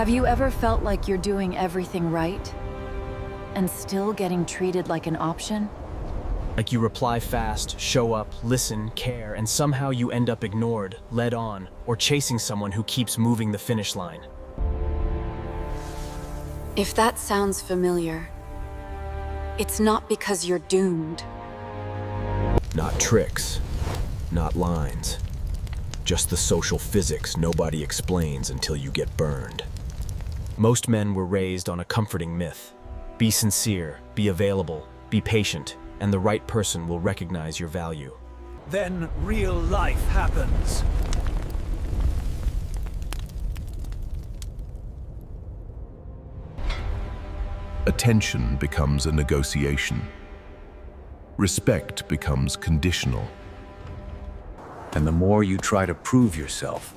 Have you ever felt like you're doing everything right and still getting treated like an option? Like you reply fast, show up, listen, care, and somehow you end up ignored, led on, or chasing someone who keeps moving the finish line. If that sounds familiar, it's not because you're doomed. Not tricks, not lines. Just the social physics nobody explains until you get burned. Most men were raised on a comforting myth. Be sincere, be available, be patient, and the right person will recognize your value. Then real life happens. Attention becomes a negotiation. Respect becomes conditional. And the more you try to prove yourself,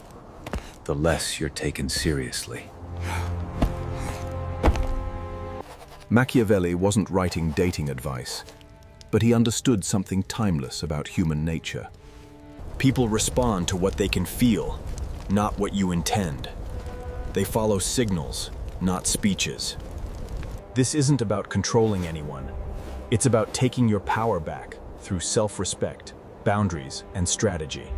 the less you're taken seriously. Machiavelli wasn't writing dating advice, but he understood something timeless about human nature. People respond to what they can feel, not what you intend. They follow signals, not speeches. This isn't about controlling anyone. It's about taking your power back through self-respect, boundaries, and strategy.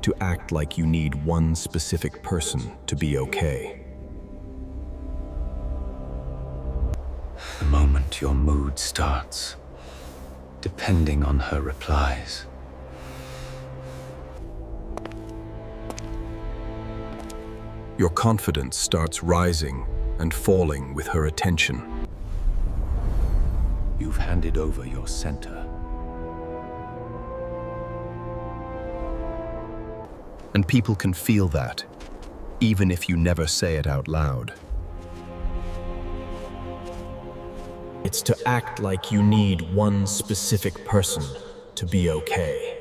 To act like you need one specific person to be okay. The moment your mood starts, depending on her replies. Your confidence starts rising and falling with her attention. You've handed over your center. And people can feel that, even if you never say it out loud. It's to act like you need one specific person to be okay.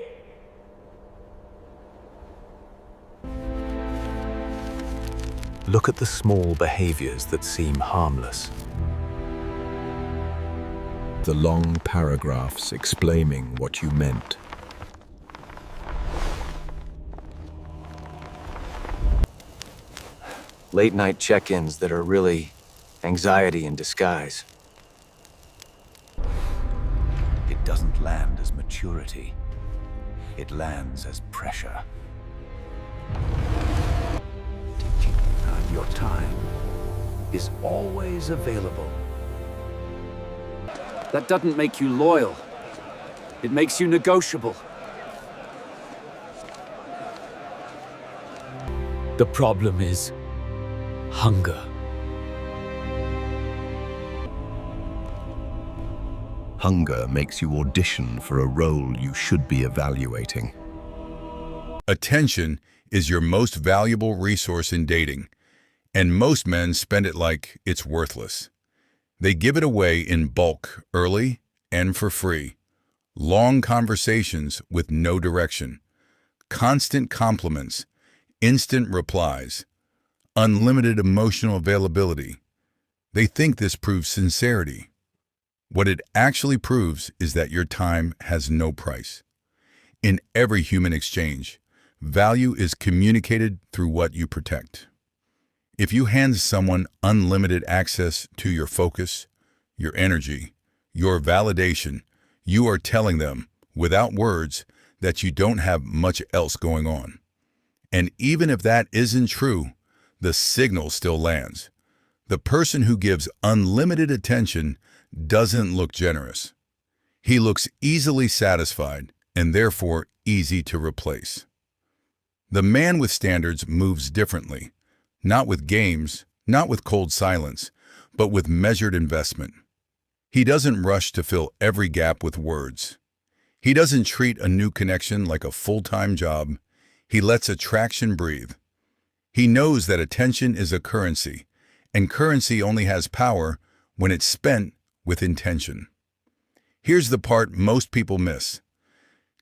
Look at the small behaviors that seem harmless. The long paragraphs explaining what you meant. Late-night check-ins that are really anxiety in disguise. It doesn't land as maturity. It lands as pressure. And your time is always available. That doesn't make you loyal. It makes you negotiable. The problem is hunger. Hunger makes you audition for a role you should be evaluating. Attention is your most valuable resource in dating, and most men spend it like it's worthless. They give it away in bulk, early and for free. Long conversations with no direction, constant compliments, instant replies, unlimited emotional availability. They think this proves sincerity. What it actually proves is that your time has no price. In every human exchange, value is communicated through what you protect. If you hand someone unlimited access to your focus, your energy, your validation, you are telling them, without words, that you don't have much else going on. And even if that isn't true, the signal still lands. The person who gives unlimited attention doesn't look generous. He looks easily satisfied and therefore easy to replace. The man with standards moves differently, not with games, not with cold silence, but with measured investment. He doesn't rush to fill every gap with words. He doesn't treat a new connection like a full-time job. He lets attraction breathe. He knows that attention is a currency, and currency only has power when it's spent with intention. Here's the part most people miss.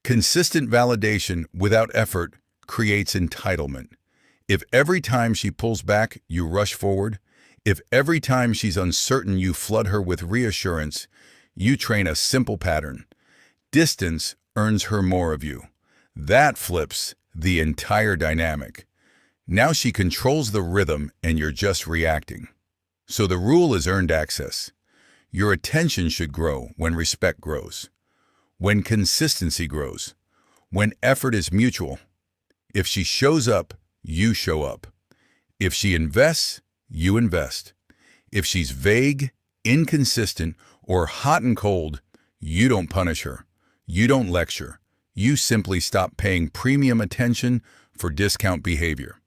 Consistent validation without effort creates entitlement. If every time she pulls back, you rush forward, if every time she's uncertain you flood her with reassurance, you train a simple pattern. Distance earns her more of you. That flips the entire dynamic. Now she controls the rhythm and you're just reacting. So the rule is earned access. Your attention should grow when respect grows, when consistency grows, when effort is mutual. If she shows up, you show up. If she invests, you invest. If she's vague, inconsistent, or hot and cold, you don't punish her. You don't lecture. You simply stop paying premium attention for discount behavior.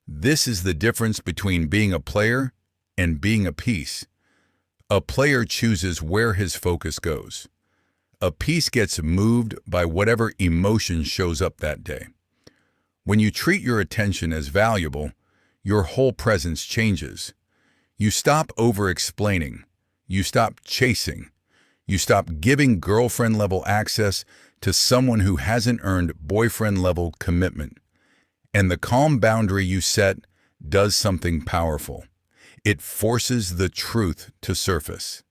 This is the difference between being a player and being a piece. A player chooses where his focus goes. A piece gets moved by whatever emotion shows up that day. When you treat your attention as valuable, your whole presence changes. You stop over-explaining. You stop chasing. You stop giving girlfriend-level access to someone who hasn't earned boyfriend-level commitment. And the calm boundary you set does something powerful. It forces the truth to surface.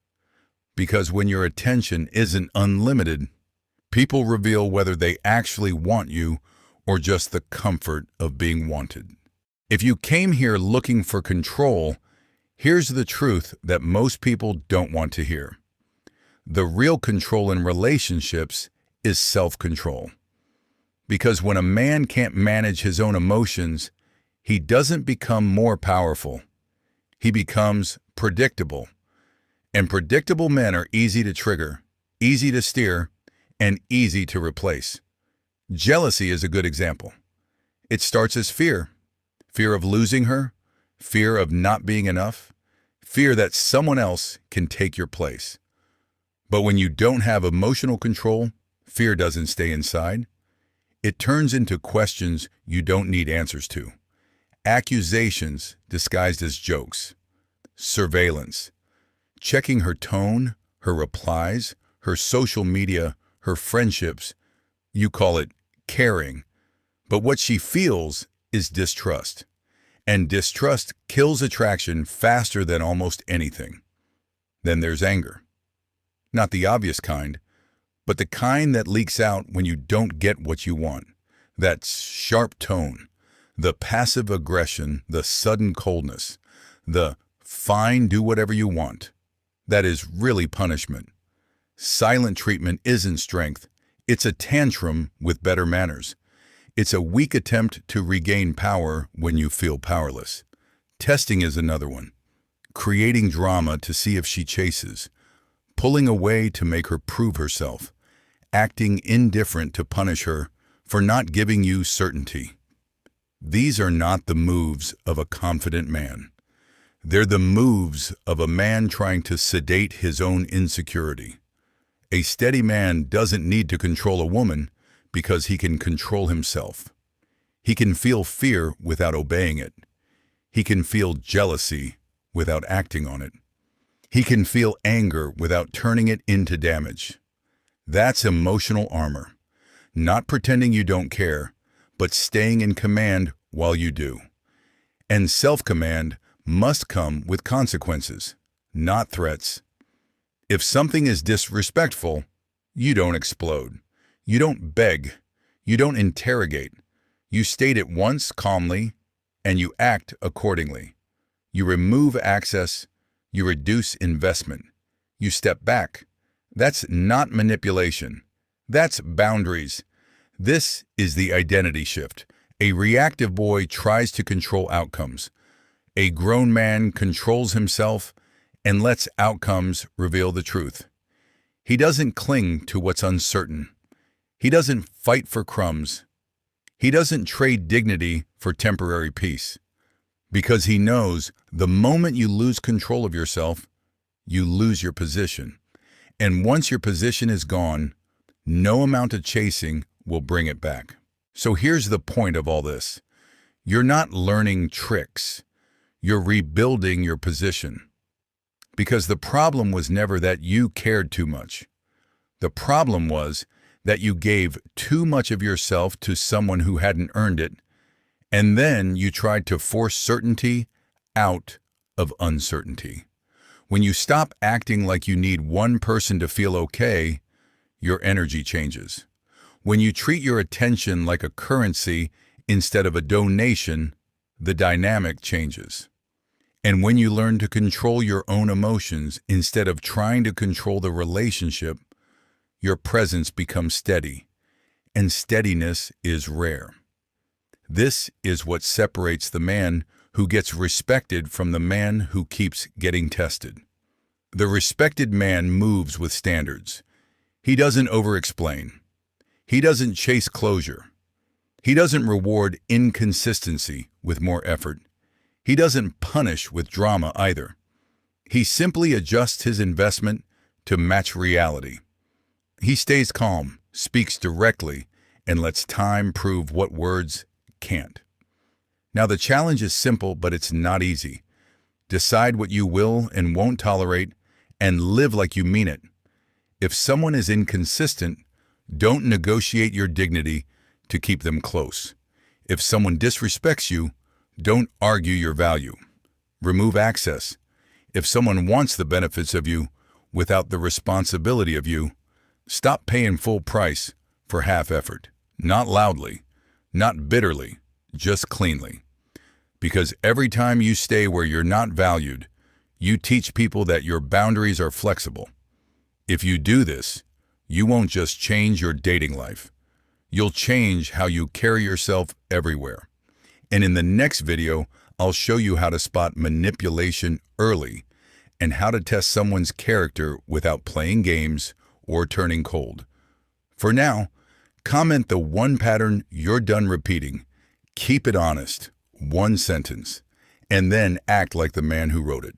Because when your attention isn't unlimited, people reveal whether they actually want you or just the comfort of being wanted. If you came here looking for control, here's the truth that most people don't want to hear. The real control in relationships is self-control. Because when a man can't manage his own emotions, he doesn't become more powerful. He becomes predictable. And predictable men are easy to trigger, easy to steer, and easy to replace. Jealousy is a good example. It starts as fear. Fear of losing her, fear of not being enough, fear that someone else can take your place. But when you don't have emotional control, fear doesn't stay inside. It turns into questions you don't need answers to. Accusations disguised as jokes. Surveillance. Checking her tone, her replies, her social media, her friendships. You call it caring. But what she feels is distrust. And distrust kills attraction faster than almost anything. Then there's anger. Not the obvious kind, but the kind that leaks out when you don't get what you want. That sharp tone, the passive aggression, the sudden coldness, the fine, do whatever you want. That is really punishment. Silent treatment isn't strength. It's a tantrum with better manners. It's a weak attempt to regain power when you feel powerless. Testing is another one. Creating drama to see if she chases. Pulling away to make her prove herself. Acting indifferent to punish her for not giving you certainty. These are not the moves of a confident man. They're the moves of a man trying to sedate his own insecurity. A steady man doesn't need to control a woman because he can control himself. He can feel fear without obeying it. He can feel jealousy without acting on it. He can feel anger without turning it into damage. That's emotional armor. Not pretending you don't care, but staying in command while you do. And self-command must come with consequences, not threats. If something is disrespectful, you don't explode. You don't beg. You don't interrogate. You state it once calmly, and you act accordingly. You remove access. You reduce investment. You step back. That's not manipulation. That's boundaries. This is the identity shift. A reactive boy tries to control outcomes. A grown man controls himself and lets outcomes reveal the truth. He doesn't cling to what's uncertain. He doesn't fight for crumbs. He doesn't trade dignity for temporary peace. Because he knows the moment you lose control of yourself, you lose your position. And once your position is gone, no amount of chasing will bring it back. So here's the point of all this. You're not learning tricks. You're rebuilding your position. Because the problem was never that you cared too much. The problem was that you gave too much of yourself to someone who hadn't earned it, and then you tried to force certainty out of uncertainty. When you stop acting like you need one person to feel okay, your energy changes. When you treat your attention like a currency instead of a donation, the dynamic changes. And when you learn to control your own emotions instead of trying to control the relationship, your presence becomes steady, and steadiness is rare. This is what separates the man who gets respected from the man who keeps getting tested. The respected man moves with standards. He doesn't over-explain. He doesn't chase closure. He doesn't reward inconsistency with more effort. He doesn't punish with drama either. He simply adjusts his investment to match reality. He stays calm, speaks directly, and lets time prove what words can't. Now the challenge is simple, but it's not easy. Decide what you will and won't tolerate, and live like you mean it. If someone is inconsistent, don't negotiate your dignity to keep them close. If someone disrespects you, don't argue your value. Remove access. If someone wants the benefits of you without the responsibility of you, stop paying full price for half effort. Not loudly, not bitterly, just cleanly. Because every time you stay where you're not valued, you teach people that your boundaries are flexible. If you do this, you won't just change your dating life. You'll change how you carry yourself everywhere. And in the next video, I'll show you how to spot manipulation early and how to test someone's character without playing games or turning cold. For now, comment the one pattern you're done repeating. Keep it honest, one sentence, and then act like the man who wrote it.